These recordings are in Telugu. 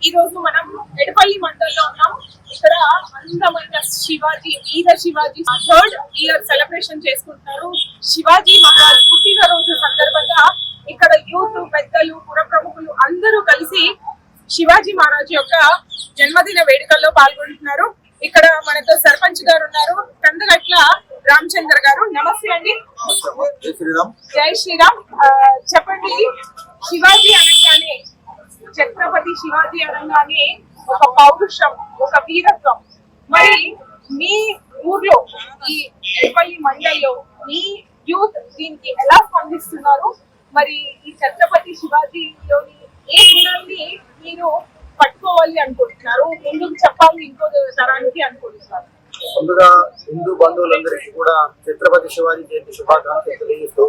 ఈ రోజు మనం ఎడపల్లి మండలంలో ఉన్నాం. ఇక్కడ అందమైన శివాజీ వీర శివాజీ 3rd ఇయర్ సెలబ్రేషన్ చేసుకుంటున్నారు. శివాజీ మహారాజ్ పుట్టినరోజు సందర్భంగా ఇక్కడ యూత్, పెద్దలు, పుర ప్రముఖులు అందరూ కలిసి శివాజీ మహారాజ్ యొక్క జన్మదిన వేడుకల్లో పాల్గొంటున్నారు. ఇక్కడ మనతో సర్పంచ్ గారు ఉన్నారు, కందగట్ల రామచంద్ర గారు. నమస్తే అండి. జై శ్రీరామ్. చెప్పండి, శివాజీ అనగానే, ఛత్రపతి శివాజీ అనగానే ఒక పౌరుషం, ఒక వీరత్వం. మరి మీ ఊర్లో ఈ ఎడపల్లి మండల్లో మీ యూత్ దీనికి ఎలా స్పందిస్తున్నారు? మరి ఈ ఛత్రపతి శివాజీలోని ఏ గుణాన్ని మీరు పట్టుకోవాలి అనుకుంటున్నారు, ముందుకు చెప్పాలి ఇంకో తరానికి అనుకుంటున్నారు? ముందుగా హిందూ బంధువులందరికీ కూడా ఛత్రపతి శివాజీ జయంతి శుభాకాంక్షలు తెలియజేస్తూ,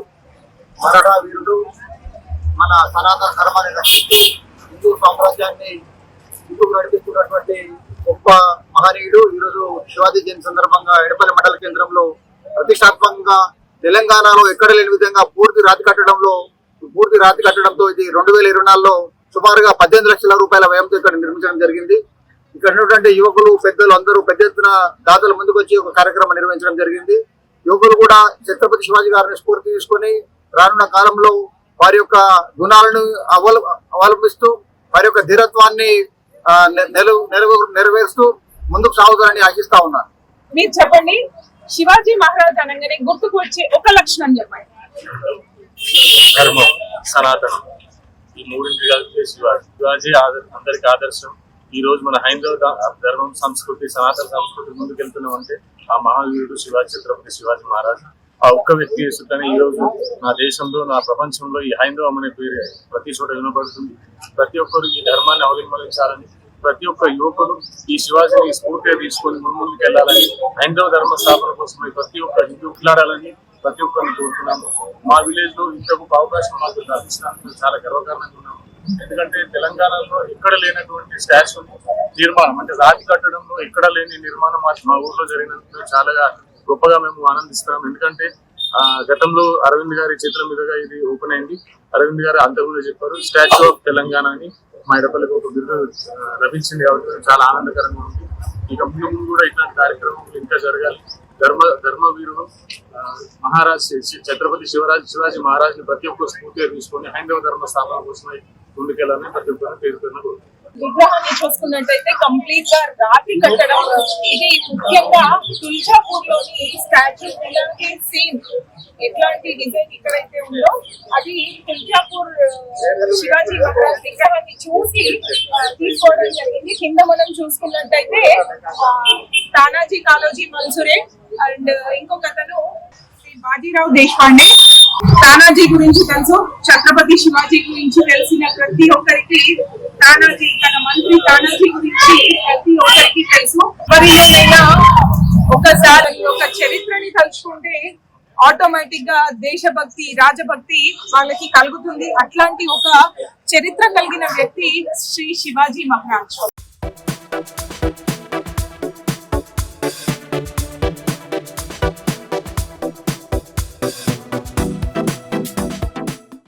మరాఠా వీరుడు మన సనాతన ధర్మాన్ని రక్షిస్తూ హిందూ సామ్రాజ్యాన్ని ముందుకు నడిపిస్తున్నటువంటి గొప్ప మహనీయుడు. ఈరోజు శివాజీ జయంతి సందర్భంగా ఎడపల్లి మండల కేంద్రంలో ప్రతిష్టాత్మకంగా తెలంగాణలో ఎక్కడ లేని విధంగా పూర్తి రాతి కట్టడంతో ఇది 2024లో సుమారుగా 18 లక్షల రూపాయల వ్యయంతో ఇక్కడ నిర్మించడం జరిగింది. ఇక్కడ ఉన్నటువంటి యువకులు, పెద్దలు అందరూ పెద్ద ఎత్తున దాతలు ముందుకు వచ్చి ఒక కార్యక్రమం నిర్వహించడం జరిగింది. యువకులు కూడా ఛత్రపతి శివాజీ గారిని స్ఫూర్తి తీసుకొని రానున్న కాలంలో వారి యొక్క గుణాలను అవలంబిస్తూ వారి యొక్క ధీరత్వాన్ని నెరవేరుస్తూ ముందుకు సాగుతారని ఆశిస్తా ఉన్నారు. మీరు చెప్పండి, శివాజీ మహారాజ్ అనగానే గుర్తుకు వచ్చే ఒక లక్షణం చెప్పండి. ధర్మం, సనాతనం, ఈ మూడింటి కలిపి శివాజీ అందరికి ఆదర్శం. ఈ రోజు మన హైందవ ధర్మం, సంస్కృతి, సనాతన సంస్కృతి ముందుకెళ్తున్నాం అంటే ఆ మహావీరుడు ఛత్రపతి శివాజీ మహారాజ్. ఆ ఒక్క వ్యక్తి చేస్తుంటేనే ఈ రోజు నా దేశంలో, నా ప్రపంచంలో ఈ హైందవం అనే పేరు ప్రతి చోట వినబడుతుంది. ప్రతి ఒక్కరు ఈ ధర్మాన్ని అవలంబించాలని, ప్రతి ఒక్క యువకులు ఈ శివాజీని స్ఫూర్తిగా తీసుకొని ముందుకు వెళ్ళాలని, హైందవ ధర్మ స్థాపన కోసమై ప్రతి ఒక్క హిందూ ఉట్లాడాలని ప్రతి ఒక్కరిని కోరుతున్నాము. మా విలేజ్ లో ఇంత గొప్ప అవకాశం మాకు లభించినందుకు చాలా గర్వకారణంగా ఉన్నాము. ఎందుకంటే తెలంగాణలో ఎక్కడ లేనటువంటి స్టాచ్యూ నిర్మాణం, అంటే రాతి కట్టడంలో ఎక్కడ లేని నిర్మాణం మా ఊర్లో జరిగినందుకు చాలా గొప్పగా మేము ఆనందిస్తున్నాం. ఎందుకంటే గతంలో అరవింద్ గారి చేతుల మీదుగా ఇది ఓపెన్ అయింది. అరవింద్ గారు అంతకుముందు చెప్పారు, స్టాచ్యూ ఆఫ్ తెలంగాణ అని మా ఎడపల్లికి ఒక బిరుదు లభించింది. కాబట్టి చాలా ఆనందకరంగా ఉంది. ఇక ముందు కూడా ఇట్లాంటి కార్యక్రమాలు ఇంకా జరగాలి. ధర్మవీరుడు మహారాజ్ ఛత్రపతి శివాజీ మహారాజ్ ని ప్రతి ఒక్క స్ఫూర్తిగా తీసుకొని హైందవ ధర్మ స్థాపన కోసమై ముందుకెళ్ళాలని ప్రతి ఒక్కరిని పేరుతున్నారు. విగ్రహాన్ని చూసుకున్నట్టయితే కంప్లీట్ గా రాతి కట్టడం. ఇది ముఖ్యంగా తుల్జాపూర్ లోని స్టాచ్యూ సేమ్ ఎట్లాంటి డిజైన్ ఇక్కడైతే ఉందో అది తుల్జాపూర్ శివాజీ మహారాజ్ విగ్రహాన్ని చూసి తీసుకోవడం జరిగింది. కింద మనం చూసుకున్నట్టయితే తానాజీ కాలోజీ మన్సూరే అండ్ ఇంకొక అతను బాజీరావు దేశపాండే. తానాజీ గురించి తెలుసు, ఛత్రపతి శివాజీ గురించి తెలిసిన ప్రతి ఒక్కరికి తానాజీ, తన మంత్రి తానాజీ గురించి ప్రతి ఒక్కరికి తెలుసు. మరి ఏదైనా ఒకసారి ఒక చరిత్రని తలుచుకుంటే ఆటోమేటిక్ గా దేశభక్తి, రాజభక్తి వాళ్ళకి కలుగుతుంది. అట్లాంటి ఒక చరిత్ర కలిగిన వ్యక్తి శ్రీ శివాజీ మహారాజ్.